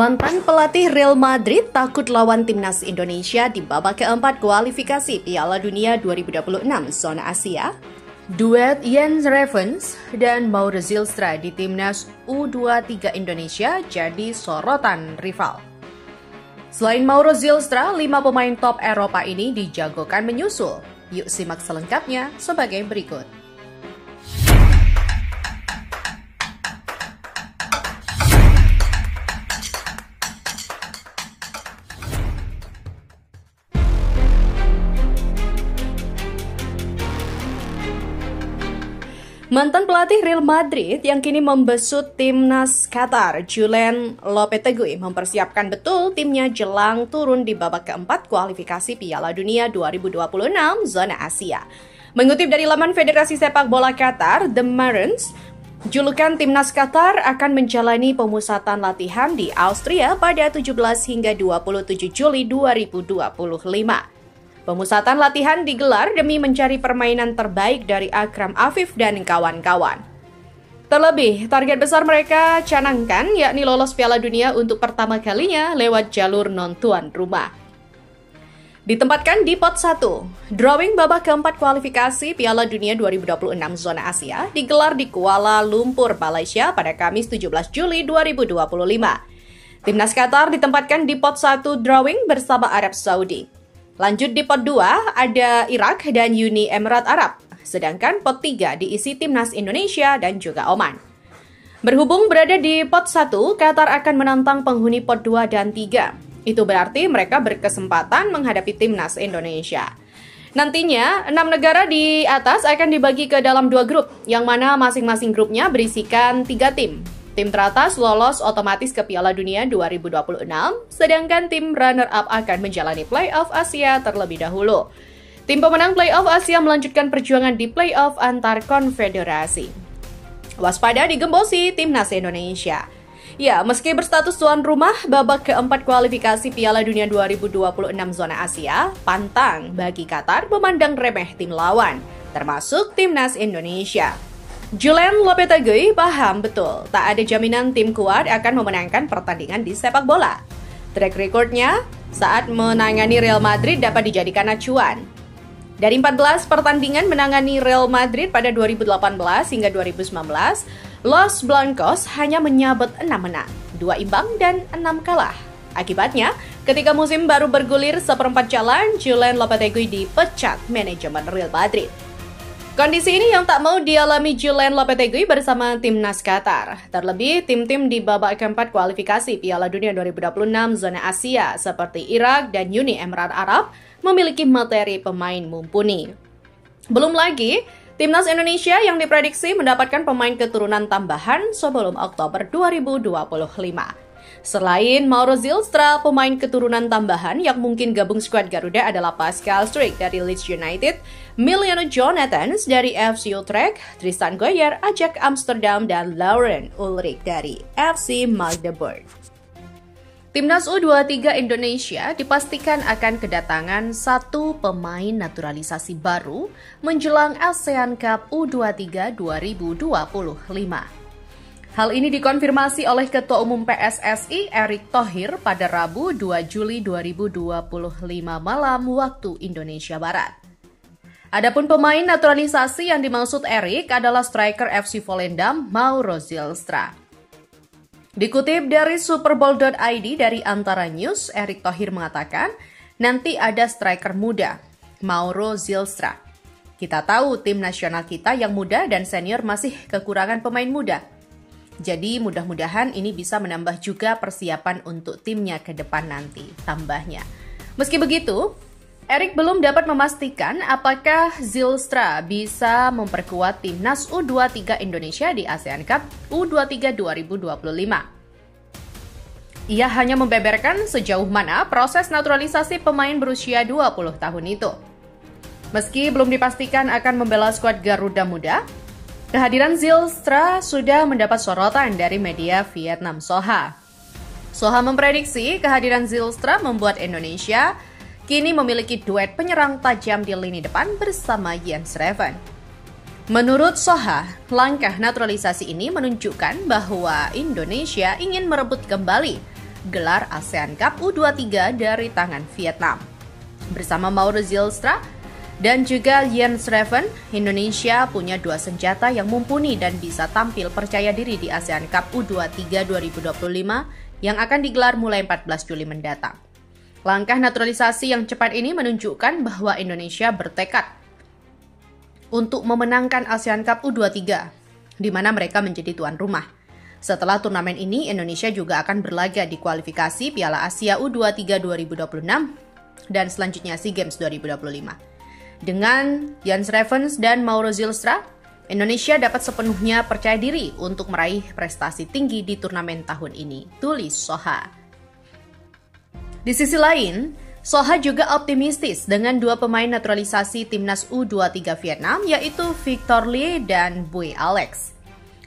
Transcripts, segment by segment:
Mantan pelatih Real Madrid takut lawan timnas Indonesia di babak keempat kualifikasi Piala Dunia 2026 zona Asia. Duet Jens Revens dan Mauro Zylstra di timnas U23 Indonesia jadi sorotan rival. Selain Mauro Zylstra, 5 pemain top Eropa ini dijagokan menyusul. Yuk simak selengkapnya sebagai berikut. Mantan pelatih Real Madrid yang kini membesut timnas Qatar, Julen Lopetegui, mempersiapkan betul timnya jelang turun di babak keempat kualifikasi Piala Dunia 2026 zona Asia. Mengutip dari laman Federasi Sepak Bola Qatar, The Marines, julukan timnas Qatar akan menjalani pemusatan latihan di Austria pada 17 hingga 27 Juli 2025. Pemusatan latihan digelar demi mencari permainan terbaik dari Akram Afif dan kawan-kawan. Terlebih, target besar mereka canangkan yakni lolos Piala Dunia untuk pertama kalinya lewat jalur non-tuan rumah. Ditempatkan di pot 1, drawing babak keempat kualifikasi Piala Dunia 2026 zona Asia digelar di Kuala Lumpur, Malaysia pada Kamis 17 Juli 2025. Timnas Qatar ditempatkan di pot 1 drawing bersama Arab Saudi. Lanjut di pot 2 ada Irak dan Uni Emirat Arab, sedangkan pot 3 diisi timnas Indonesia dan juga Oman. Berhubung berada di pot 1, Qatar akan menantang penghuni pot 2 dan 3. Itu berarti mereka berkesempatan menghadapi timnas Indonesia. Nantinya, 6 negara di atas akan dibagi ke dalam 2 grup, yang mana masing-masing grupnya berisikan 3 tim. Tim teratas lolos otomatis ke Piala Dunia 2026, sedangkan tim runner-up akan menjalani playoff Asia terlebih dahulu. Tim pemenang playoff Asia melanjutkan perjuangan di playoff antar konfederasi. Waspada digembosi timnas Indonesia. Ya, meski berstatus tuan rumah, babak keempat kualifikasi Piala Dunia 2026 zona Asia, pantang bagi Qatar memandang remeh tim lawan, termasuk timnas Indonesia. Julen Lopetegui paham betul, tak ada jaminan tim kuat akan memenangkan pertandingan di sepak bola. Track recordnya saat menangani Real Madrid dapat dijadikan acuan. Dari 14 pertandingan menangani Real Madrid pada 2018 hingga 2019, Los Blancos hanya menyabet 6 menang, 2 imbang dan 6 kalah. Akibatnya, ketika musim baru bergulir seperempat jalan, Julen Lopetegui dipecat manajemen Real Madrid. Kondisi ini yang tak mau dialami Julen Lopetegui bersama timnas Qatar. Terlebih, tim-tim di babak keempat kualifikasi Piala Dunia 2026 zona Asia seperti Irak dan Uni Emirat Arab memiliki materi pemain mumpuni. Belum lagi, timnas Indonesia yang diprediksi mendapatkan pemain keturunan tambahan sebelum Oktober 2025. Selain Mauro Zylstra, pemain keturunan tambahan yang mungkin gabung skuad Garuda adalah Pascal Struijk dari Leeds United, Emiliano Jonathans dari FC Utrecht, Tristan Goyer, Ajax Amsterdam, dan Laurent Ulrich dari FC Magdeburg. Timnas U23 Indonesia dipastikan akan kedatangan 1 pemain naturalisasi baru menjelang ASEAN Cup U23 2025. Hal ini dikonfirmasi oleh Ketua Umum PSSI Erick Thohir pada Rabu 2 Juli 2025 malam waktu Indonesia Barat. Adapun pemain naturalisasi yang dimaksud Erick adalah striker FC Volendam Mauro Zylstra. Dikutip dari superbowl.id dari Antara News, Erick Thohir mengatakan, nanti ada striker muda, Mauro Zylstra. Kita tahu tim nasional kita yang muda dan senior masih kekurangan pemain muda. Jadi mudah-mudahan ini bisa menambah juga persiapan untuk timnya ke depan nanti, tambahnya. Meski begitu, Erick belum dapat memastikan apakah Zylstra bisa memperkuat timnas U23 Indonesia di ASEAN Cup U23 2025. Ia hanya membeberkan sejauh mana proses naturalisasi pemain berusia 20 tahun itu. Meski belum dipastikan akan membela skuad Garuda Muda, kehadiran Zylstra sudah mendapat sorotan dari media Vietnam Soha. Soha memprediksi kehadiran Zylstra membuat Indonesia kini memiliki duet penyerang tajam di lini depan bersama Jens Revens. Menurut Soha, langkah naturalisasi ini menunjukkan bahwa Indonesia ingin merebut kembali gelar ASEAN Cup U23 dari tangan Vietnam. Bersama Mauro Zylstra dan juga Jens Reven, Indonesia punya dua senjata yang mumpuni dan bisa tampil percaya diri di ASEAN Cup U23 2025 yang akan digelar mulai 14 Juli mendatang. Langkah naturalisasi yang cepat ini menunjukkan bahwa Indonesia bertekad untuk memenangkan ASEAN Cup U23, di mana mereka menjadi tuan rumah. Setelah turnamen ini, Indonesia juga akan berlaga di kualifikasi Piala Asia U23 2026 dan selanjutnya SEA Games 2025. Dengan Jens Revens dan Mauro Zylstra, Indonesia dapat sepenuhnya percaya diri untuk meraih prestasi tinggi di turnamen tahun ini, tulis Soha. Di sisi lain, Soha juga optimistis dengan dua pemain naturalisasi timnas U23 Vietnam, yaitu Victor Lee dan Bui Alex.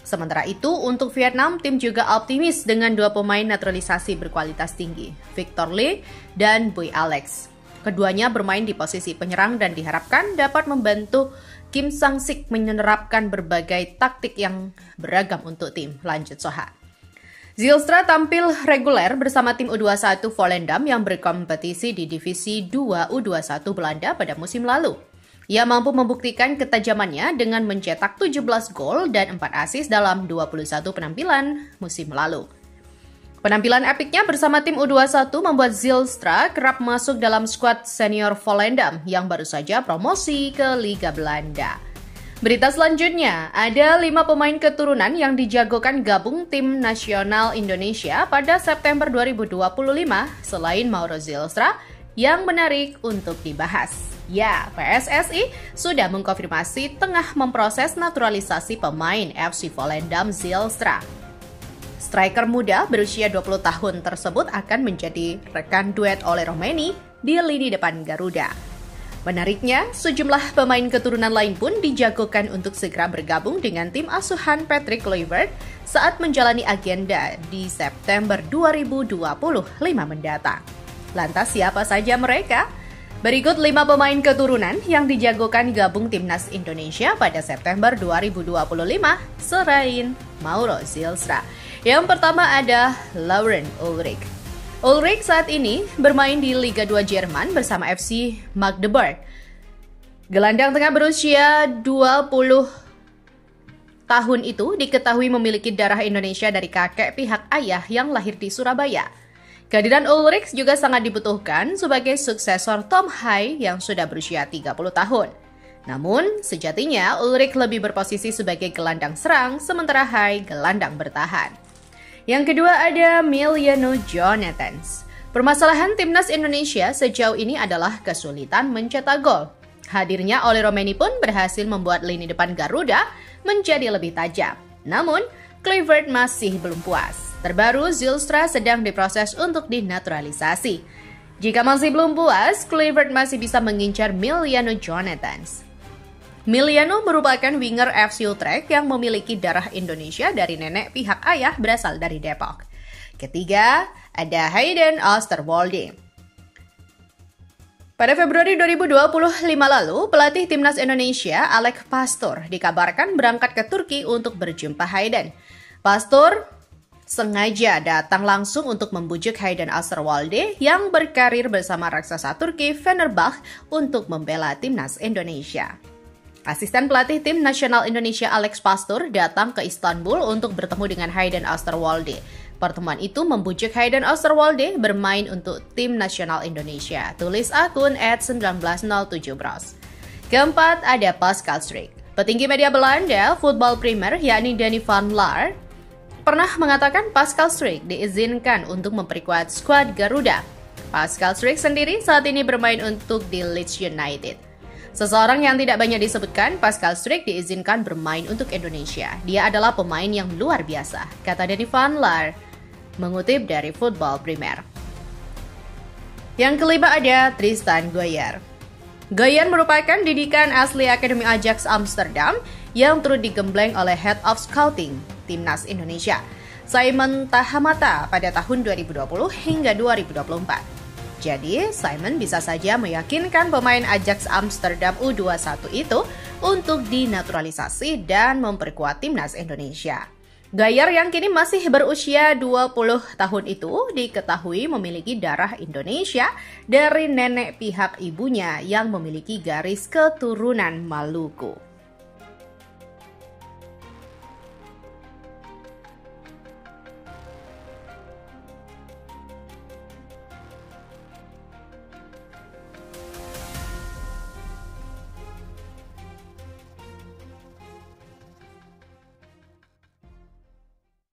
Sementara itu, untuk Vietnam, tim juga optimis dengan dua pemain naturalisasi berkualitas tinggi, Victor Lee dan Bui Alex. Keduanya bermain di posisi penyerang dan diharapkan dapat membantu Kim Sang-sik menerapkan berbagai taktik yang beragam untuk tim, lanjut Soha. Zylstra tampil reguler bersama tim U21 Volendam yang berkompetisi di Divisi 2 U21 Belanda pada musim lalu. Ia mampu membuktikan ketajamannya dengan mencetak 17 gol dan 4 assist dalam 21 penampilan musim lalu. Penampilan epiknya bersama tim U21 membuat Zylstra kerap masuk dalam skuad senior Volendam yang baru saja promosi ke Liga Belanda. Berita selanjutnya, ada 5 pemain keturunan yang dijagokan gabung tim nasional Indonesia pada September 2025 selain Mauro Zylstra yang menarik untuk dibahas. Ya, PSSI sudah mengkonfirmasi tengah memproses naturalisasi pemain FC Volendam Zylstra. Striker muda berusia 20 tahun tersebut akan menjadi rekan duet oleh Romeni di lini depan Garuda. Menariknya, sejumlah pemain keturunan lain pun dijagokan untuk segera bergabung dengan tim asuhan Patrick Kluivert saat menjalani agenda di September 2025 mendatang. Lantas siapa saja mereka? Berikut 5 pemain keturunan yang dijagokan gabung timnas Indonesia pada September 2025 selain Mauro Zylstra. Yang pertama ada Lauren Ulrich. Ulrich saat ini bermain di Liga 2 Jerman bersama FC Magdeburg. Gelandang tengah berusia 20 tahun itu diketahui memiliki darah Indonesia dari kakek pihak ayah yang lahir di Surabaya. Kehadiran Ulrich juga sangat dibutuhkan sebagai suksesor Tom Hai yang sudah berusia 30 tahun. Namun, sejatinya Ulrich lebih berposisi sebagai gelandang serang, sementara Hai gelandang bertahan. Yang kedua ada Emiliano Jonathans. Permasalahan timnas Indonesia sejauh ini adalah kesulitan mencetak gol. Hadirnya Oleh Romeni pun berhasil membuat lini depan Garuda menjadi lebih tajam. Namun, Kluivert masih belum puas. Terbaru, Zylstra sedang diproses untuk dinaturalisasi. Jika masih belum puas, Kluivert masih bisa mengincar Emiliano Jonathans. Emiliano merupakan winger FC Utrecht yang memiliki darah Indonesia dari nenek pihak ayah berasal dari Depok. Ketiga, ada Hayden Osterwolde. Pada Februari 2025 lalu, pelatih timnas Indonesia, Alex Pastoor, dikabarkan berangkat ke Turki untuk berjumpa Hayden. Pastoor sengaja datang langsung untuk membujuk Hayden Osterwolde yang berkarir bersama raksasa Turki Fenerbahce untuk membela timnas Indonesia. Asisten pelatih tim nasional Indonesia Alex Pastoor datang ke Istanbul untuk bertemu dengan Hayden Osterwolde. Pertemuan itu membujuk Hayden Osterwolde bermain untuk tim nasional Indonesia, tulis akun @1907bros. Keempat ada Pascal Struijk. Petinggi media Belanda, Voetbal Primer, yakni Danny van Laar, pernah mengatakan Pascal Struijk diizinkan untuk memperkuat skuad Garuda. Pascal Struijk sendiri saat ini bermain untuk di Leeds United. Seseorang yang tidak banyak disebutkan, Pascal Struijk diizinkan bermain untuk Indonesia. Dia adalah pemain yang luar biasa, kata Danny van Laar, mengutip dari Voetbal Primer. Yang kelima ada Tristan Goyer. Goyer merupakan didikan asli Akademi Ajax Amsterdam yang turut digembleng oleh Head of Scouting Timnas Indonesia, Simon Tahamata pada tahun 2020 hingga 2024. Jadi, Simon bisa saja meyakinkan pemain Ajax Amsterdam U21 itu untuk dinaturalisasi dan memperkuat timnas Indonesia. Gayer yang kini masih berusia 20 tahun itu diketahui memiliki darah Indonesia dari nenek pihak ibunya yang memiliki garis keturunan Maluku.